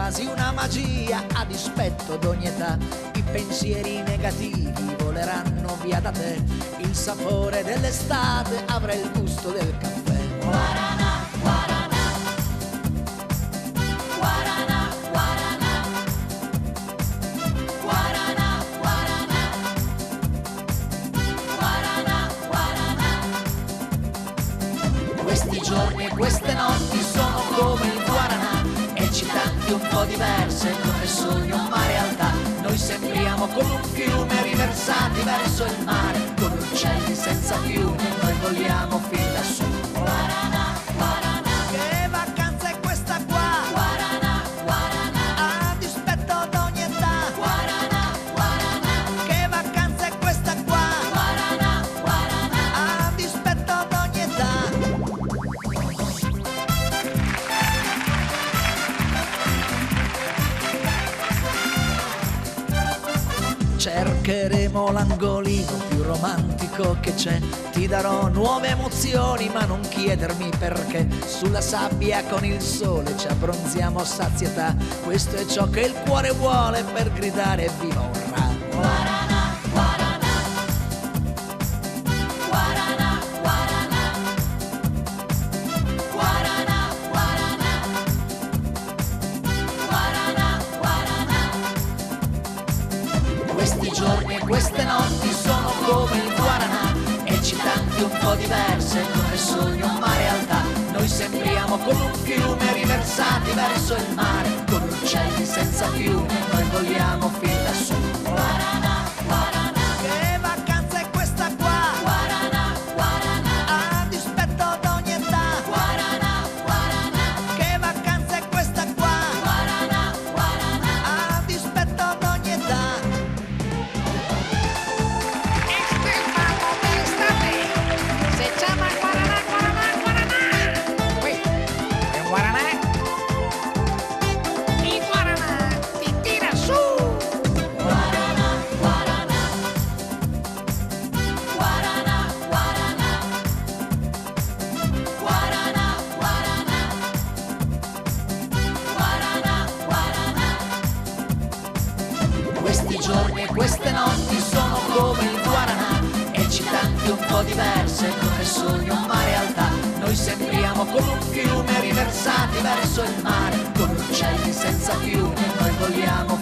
quasi una magia, a dispetto d'ogni età. I pensieri negativi voleranno via da te, il sapore dell'estate avrà il gusto del caffè. Guaraná, guaraná, guaraná, guaraná, guaraná, guaraná, guaraná, guaraná. Questi giorni e queste notti sono come il guaraná, eccitanti un po' diverse, come sogno ma realtà. Noi sembriamo come un fiume riversati verso il mare, come uccelli senza piume, noi vogliamo fin lassù. Guaraná, guaraná, che vacanza è questa qua? Guaraná, guaraná, a dispetto d'ogni età. Guaraná, guaraná, che vacanza è questa qua? Guaraná, guaraná, a dispetto d'ogni età. Cercheremo l'angolino più romantico che c'è, ti darò nuove emozioni ma non chiedermi perché. Sulla sabbia con il sole ci abbronziamo a sazietà, questo è ciò che il cuore vuole per gridare viva urrà. Guaraná, guaraná, guaraná, guaraná, guaraná, guaraná, guaraná, guaraná. Questi giorni e queste notti sono come il guaraná, eccitanti un po' diverse, come sogno ma realtà. Noi sembriamo come un fiume riversati verso il mare, come uccelli senza piume, noi vogliamo fin lassù. Guaraná, guaraná, che vacanza è questa qua? Guaraná, guaraná, a dispetto d'ogni età. Guaraná, guaraná, che vacanza è questa qua? Guaraná, guaraná, a dispetto d'ogni età. Este es Mambo de estate. Se llama guaraná, guaraná, guaraná. Uy, el guaraná. Mi guaraná te tira su. Guaraná, guaraná, guaraná, guaraná, guaraná, guaraná, guaraná, guaraná. Questi giorni e queste notti sono come il guaraná, eccitanti un po' diverse, come sogno ma realtà. Noi sembriamo come un fiume riversati verso il mare, come uccelli senza piume, noi vogliamo